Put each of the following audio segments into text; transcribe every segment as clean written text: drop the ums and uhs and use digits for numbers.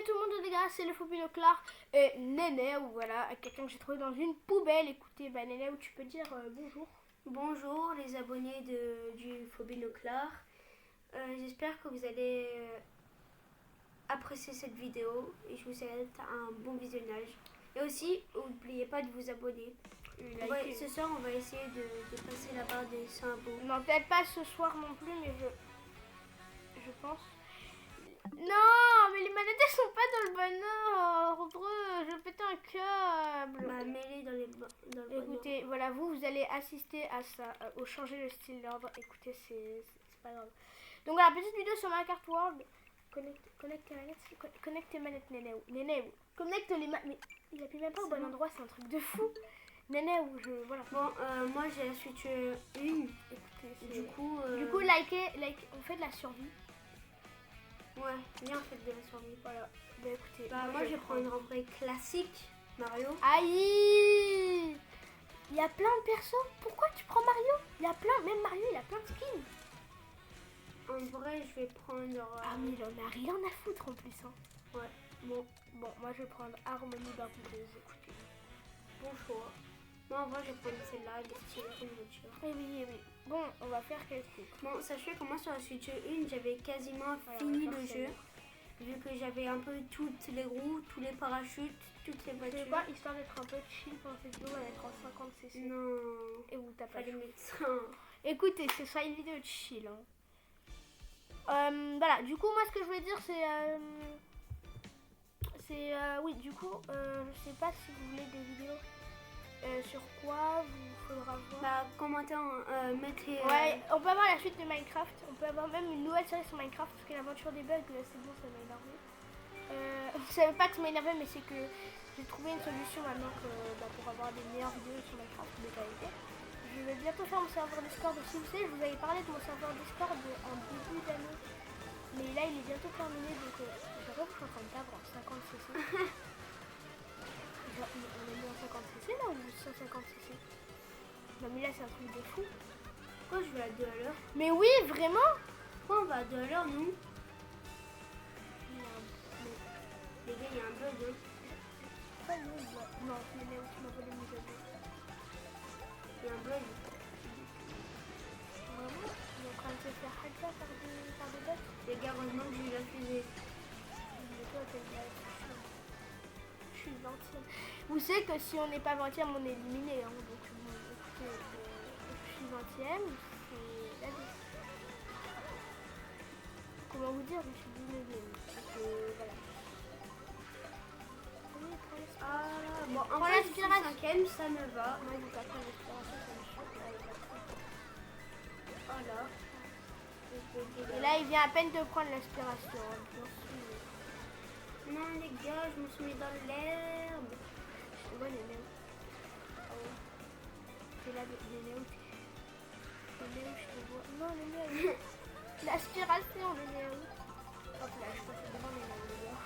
à tout le monde, les gars, c'est le faux binoclard Néné, ou voilà, quelqu'un que j'ai trouvé dans une poubelle. Écoutez, bah Néné, où tu peux dire bonjour. Bonjour les abonnés du faux binoclard. J'espère que vous allez apprécier cette vidéo et je vous souhaite un bon visionnage. Et aussi, n'oubliez pas de vous abonner. Ce soir, on va essayer de passer la barre des 100 abos. Non, peut-être pas ce soir non plus, mais je pense. Non, mais les manettes elles sont pas dans le bon ordre. Je vais péter un câble. Bah, mets-les dans le bon Écoutez, ordre. voilà, vous allez assister à ça, au changer le style d'ordre. Écoutez, c'est pas grave. Donc voilà, petite vidéo sur Minecraft World. Connecte tes manettes, Néné. Connecte les manettes. Mais il appuie même pas au bon endroit, c'est un truc de fou. Néné, voilà. Bon, moi j'ai la Switch 1. Écoutez, du coup, likez, on fait de la survie. Ouais, viens en fait de la survie. Voilà. Bah écoutez, moi je vais prendre une rentrée classique, Mario. Aïe! Il y a plein de persos. Pourquoi tu prends Mario? Il y a plein, même Mario, il a plein de skins. En vrai, je vais prendre. Ah, mais il en a rien à foutre en plus. Hein. Ouais. Bon, moi je vais prendre Harmonie Barbudeuse. Écoutez. Bon choix. Moi, en vrai, je vais prendre celle-là, elle est stylée comme voiture. Eh oui. Bon, on va faire quel truc? Bon, sachez que moi sur la Switch 1, j'avais quasiment fini le jeu. Vu que j'avais un peu toutes les roues, tous les parachutes, toutes les voitures. Je sais pas, histoire d'être un peu chill pour cette vidéo, on va mettre en 50 cc. Non. Et vous tapez. Fallait mettre ça. Écoutez, c'est ça une vidéo de chill. Hein. Voilà, du coup, moi ce que je voulais dire, oui, du coup, je sais pas si vous voulez des vidéos sur quoi vous faudra voir. Bah, commentez, mettez. Ouais, on peut avoir la suite de Minecraft, on peut avoir même une nouvelle série sur Minecraft parce que l'aventure des bugs, c'est bon, ça m'a énervé. Je savais pas que ça m'énervait, mais c'est que j'ai trouvé une solution maintenant pour avoir des meilleures vidéos sur Minecraft de qualité. Je vais bientôt faire mon serveur Discord aussi. Vous savez, je vous avais parlé de mon serveur Discord en début d'année. Mais là, il est bientôt terminé, donc j'avoue que je suis en train de perdre en 50 cc. Genre, on est mis en 50 cc là ou 150 cc? Non mais là, c'est un truc de fou. Pourquoi je vais à 2 à l'heure? Mais oui, vraiment? Pourquoi on va à 2 à l'heure, nous? Les gars, il y a un bug. Pas nous, non, mais tu m'as volé mes objets. Il y a un bug. Vraiment? On est en train de se faire hack par des bugs? Les gars, heureusement que j'ai eu la fusée. Mais toi, t'es là, je suis 20ème. Vous savez que si on n'est pas 20ème, on est éliminé. Hein, donc, bon, écoutez, je suis 20ème, c'est la vie. Comment vous dire, je suis 19ème. Donc, voilà. Ah, bon, en vrai, je suis 5ème, ça me va. Moi, je vous pas prendre l'inspiration, ça me choque. Voilà. Et là, il vient à peine de prendre l'inspiration. Non, les gars, je me suis mis dans l'herbe. Je vois les néos. C'est là les néos. Les néos, je te vois. Non, les néos. L'aspiration, les néos. Hop là, je pense que c'est devant les néos, les gars.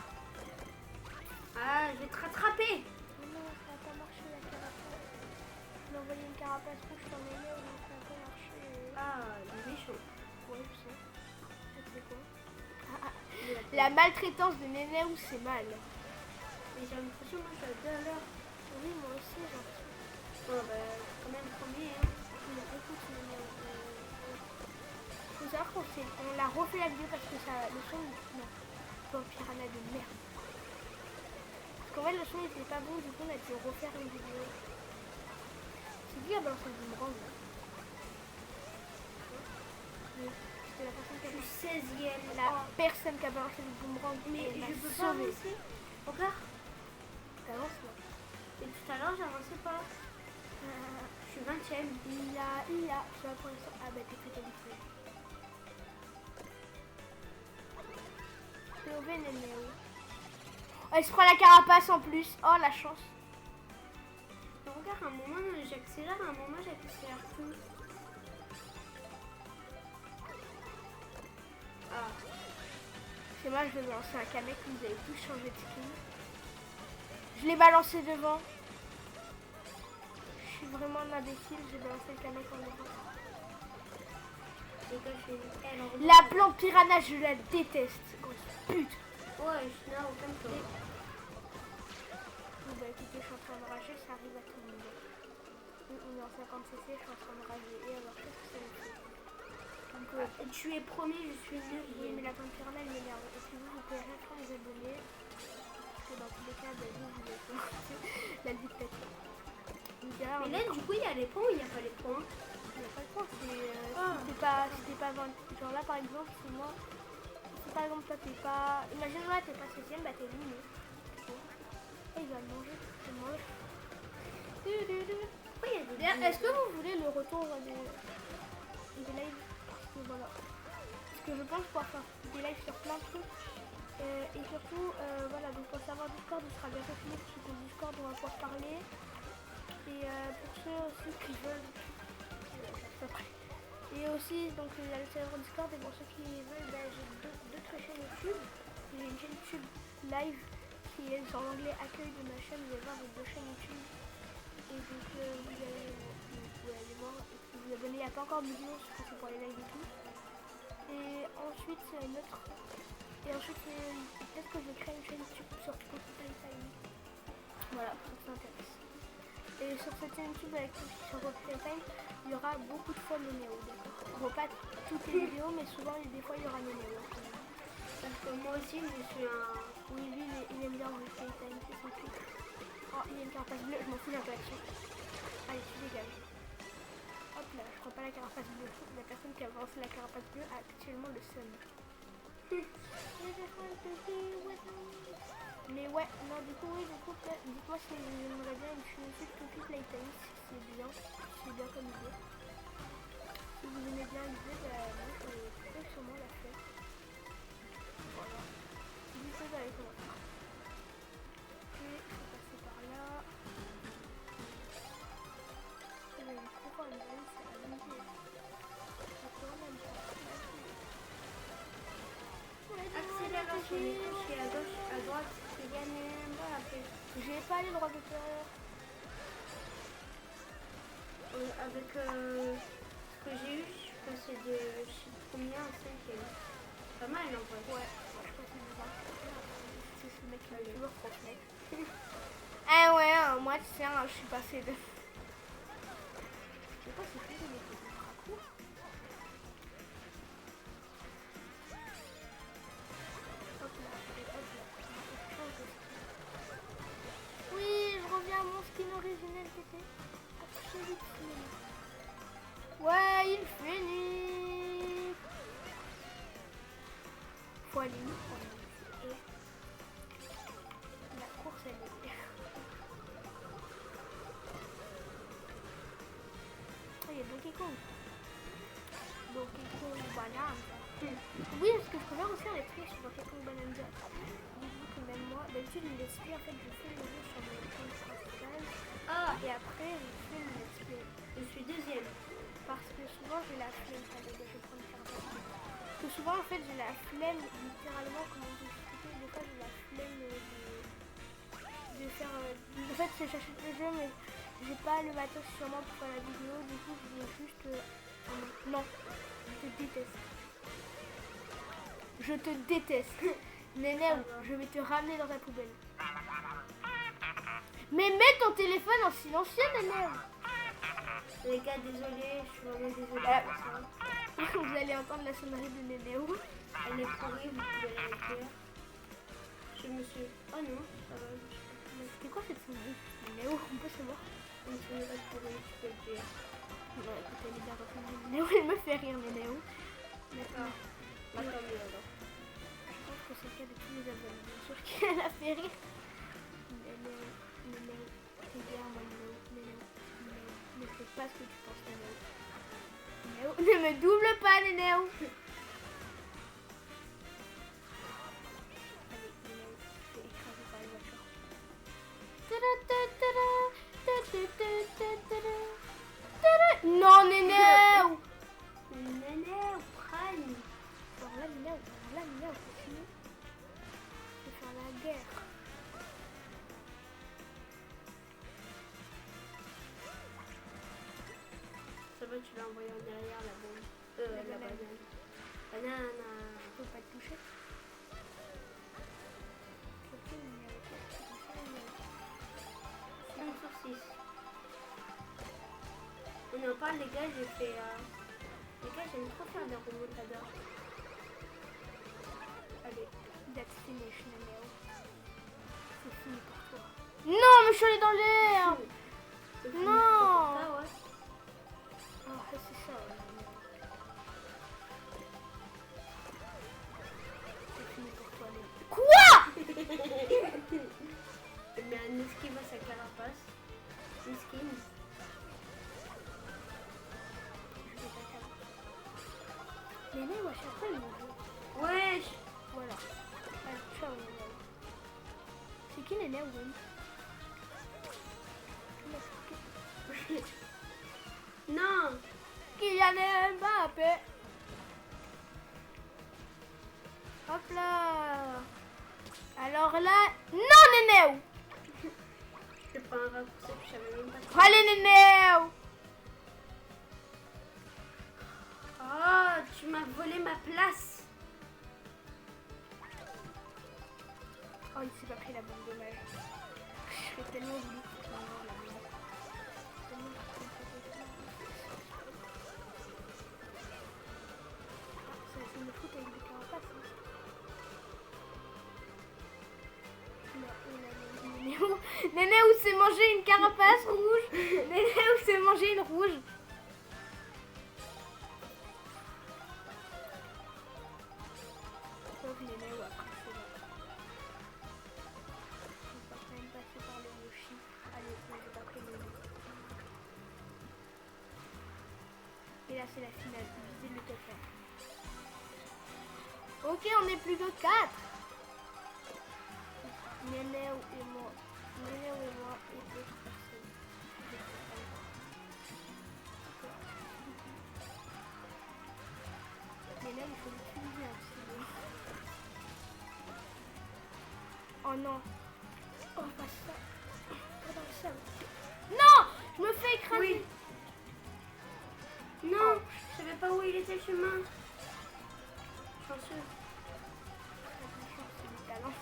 Ah, je vais te rattraper. Oh non, ça n'a pas marché la carapace. Je vais envoyer une carapace rouge sur mes néos, mais ça n'a pas marché. Ah, il est méchant. Ouais, je sais. C'est quoi? La maltraitance de Nénéou, c'est mal. Mais j'ai l'impression, moi, je suis à 2 à l'heure. Oui, moi aussi, genre. Bon, bah, quand même premier, hein. Mais écoute, Nénéou, faut savoir qu'on l'a refait la vidéo parce que ça, le son, non, pas un piranha de merde. Parce qu'en fait, le son était pas bon, du coup, on a dû refaire une vidéo. C'est qui a balancé le boomerang là? C'était la personne qui a Je suis 16ème. La personne qui a balancé le boomerang. Mais elle m'a je peux pas sauvée. avancer. Regarde. T'avances là. Et tout à l'heure, j'avançais pas. Je suis 20ème. Il a. Je vais pour l'instant. Ah bah t'es très qualifié. POV Nénéo. Oh, elle se prend la carapace en plus. Oh la chance. Mais regarde, à un moment, j'accélère, à un moment, j'accélère plus. Ah. C'est moi, je vais lancer un Kamek, vous avez tous changé de skin. Je l'ai balancé devant. Je suis vraiment un imbécile, j'ai balancé le Kamek en devant. La plante piranha, je la déteste. Grosse pute. Ouais, je n'ai aucun temps. Bon, bah écoutez, je suis en train de rager, ça arrive à tout le monde. On est en 50cc, je suis en train de rager. Et alors, qu'est-ce que ça me fait? Donc, tu es premier, je suis neuvième. oui, mais la température elle m'énerve. Et puis vous pouvez rien faire les abonnés. Parce que dans tous les cas, bah, vous êtes la dictature. Mais là, du coup, il y a les points ou il n'y a pas les points? Il n'y a pas de point, si t'es pas 20. Genre là, par exemple, si moi. Si par exemple, toi, t'es pas. Imagine là, t'es pas 16ème, bah t'es éliminé. Et il va le manger. Je le mange. Est-ce que vous voulez le retour des lives? Parce que voilà. Parce que je pense pouvoir faire des lives sur plein de trucs. Et surtout, voilà, donc pour savoir Discord, il sera bientôt fini. Parce que Discord, on va pouvoir parler. Et pour ceux aussi qui veulent. Et aussi, donc il y a le serveur Discord. Et pour ceux qui veulent, ben, j'ai d'autres chaînes YouTube. J'ai une chaîne YouTube live qui est en anglais, accueil de ma chaîne. Vous allez voir, j'ai 2 chaînes YouTube. Et donc vous pouvez aller voir et puis vous abonner. Il n'y a pas encore de vidéo, je pense que c'est pour les lives et tout. Et ensuite c'est une autre. Et ensuite peut-être que je vais créer une chaîne YouTube sur Spotify Time. Voilà, pour ceux que ça intéresse. Et sur cette chaîne YouTube avec sur Spotify Time, il y aura beaucoup de fois Nénéo, d'accord. Bon, pas toutes les vidéos, mais souvent des fois il y aura Nénéo. Parce que moi aussi je suis un. Oui, lui il aime bien Spotify Time, c'est son truc. Oh, il y a une carapace bleue, je m'en fous, j'ai un peu d'action. Allez, tu dégages. Hop là, je crois pas la carapace bleue. La personne qui a avancé la carapace bleue a actuellement le seum. Mais ouais, non, du coup, oui, dites-moi si vous aimeriez bien une chaîne YouTube tout Playtime, si c'est bien comme idée. Si vous aimez bien l'idée, bah, moi je peux sûrement la faire. Voilà. Dites-moi dans les commentaires. Ok, je vais passer par là. Pourquoi on a c'est la même chose. Accélération des touches à gauche, à droite, c'est gagné. Voilà, j'ai pas les droits d'auteur. Avec ce que j'ai eu, je suis passée de je sais plus combien à 5ème. Pas mal en vrai. Ouais, moi je pense que c'est ce mec qui m'a toujours transmet. Ah ouais, moi tu sais, je suis passée de. Je sais pas si c'est des cours. Hop là, hop là. Oui, je reviens à mon skin originel qui était absolument. Ouais, il fait nuit. Faut aller où? Et la course elle est. Oh, il y a Donkey Kong. Donkey Kong Bonanza. Oui, parce que je peux faire aussi un let's play sur Donkey Kong Bonanza. Dites-vous que même moi, d'habitude le let's play, en fait, je fais le jeu sur mon compte principal. Ah, et après, je fais le let's play. Je suis deuxième. Parce que souvent, j'ai la flemme. Allez, je vais prendre une carte. Parce que souvent, en fait, j'ai la flemme, littéralement, comment vous expliquer, des fois, j'ai la flemme de faire. En fait, j'achète le jeu, mais j'ai pas le matos sur moi pour faire la vidéo. Du coup, je vais juste. Non, je te déteste. Je te déteste. Néné, je vais te ramener dans ta poubelle. Mais mets ton téléphone en silencieux, Néné. Les gars, désolé, je suis vraiment désolée pour ça. Vous allez entendre la sonnerie de Nénéo. Elle est pourrie, vous pouvez la écrire. Je me suis. Oh non, ça va. C'était quoi cette sonnerie? Nénéo, on peut savoir. Une sonnerie pourrie, tu peux le dire. Non, écoute, elle est bien retenue. Nénéo, elle me fait rire, Nénéo. D'accord. Attendez alors. Je pense que c'est le cas de tous les abonnés. Bien sûr qu'elle a fait rire. Nénéo, regarde-moi, Nénéo. Ne fais pas ce que tu penses, Nénéo. Ne me double pas, Nénéo. Allez, Nénéo, je vais écraser par les voitures. Non, Nénéo. Nénéo, prenne. Alors là, Nénéo, continue de faire la guerre. Ça va, tu l'as envoyé en derrière la bombe. La banane. Banane. Je peux pas te toucher. parle, les gars, j'ai fait... Les gars, j'aime trop faire des remontadas. Allez. That's finished, Nénéo. C'est fini pour toi. Non, mais je suis allée dans l'air. Non. Ah ouais. Oh, c'est ça. Ouais. C'est fini pour toi, Nénéo. Quoi? Mais un esquive à sa carapace. Esquive. Néné, ouais, chaque fois, il me joue. Wesh. Voilà. Allez, ciao, Néné. C'est qui Néné, Win? Non. Kylian Mbappé. Hop là. Alors là... Non, Néné. C'est pas un raccourci, je savais même pas. Allez, Néné. Oh, tu m'as volé ma place. Oh, il s'est pas pris la bombe, dommage. J'ai tellement voulu que tu m'envoies la bombe. Ça me fout avec des carapaces. Néné, où s'est mangé une carapace rouge? Néné, où s'est mangé une rouge? Sauf Néné, ou après, c'est bon. On va quand même passer par le Yoshi. Allez, on va pas Néné. Et là, c'est la finale. Visez le top 1. Ok, on est plus que 4. Néné et moi. Néné et moi et d'autres personnes. Néné, il faut l'utiliser un petit peu. Oh non. Oh, pas ça. Pas dans ça. Non! Je me fais écraser. Oui. Non, je savais pas où il était le chemin. Chanceux. C'est du talent.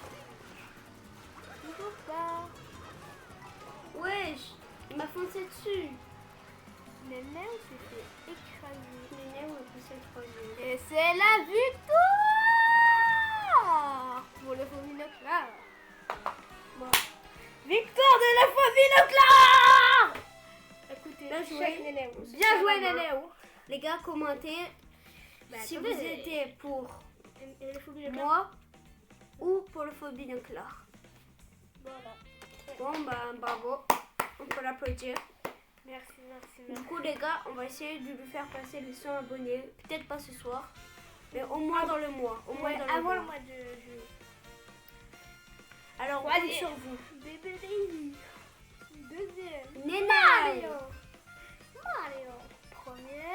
Toujours pas. Wesh, il m'a foncé dessus. Néné s'est fait écraser. Néné, on a poussé le troisième. Et c'est la victoire pour le Fominoclar. Bon. Victoire de la Fominoclar. Écoutez, bien joué, Néné. Bien joué, Néné. Les gars, commentez si vous attendez. étiez pour Et le Fominoclar. moi ou pour le faux binoclard. Voilà. Bon, bah bravo. On peut l'applaudir. Merci. Du coup, les gars, on va essayer de lui faire passer les 100 abonnés. Peut-être pas ce soir, mais au moins dans le mois. Au moins dans avant le le mois. mois de juillet. Alors, on Allez. compte sur vous. Bébé Daisy. Deuxième. Néné. Mario. Premier.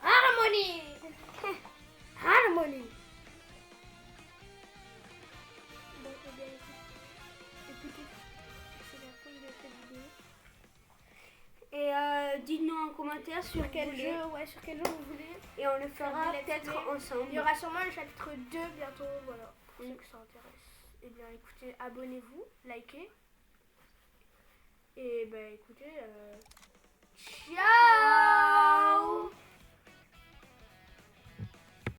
Harmonie. Harmonie. Bon, eh bien, écoutez, c'est la fin de cette vidéo. Et dites-nous en commentaire sur Quel jeu, sur quel jeu vous voulez. Et on le fera Let's peut-être Play. ensemble. Il y aura sûrement le chapitre 2 bientôt, voilà, pour ceux que ça intéresse. Eh bien, écoutez, abonnez-vous, likez. Et ben, écoutez, ciao.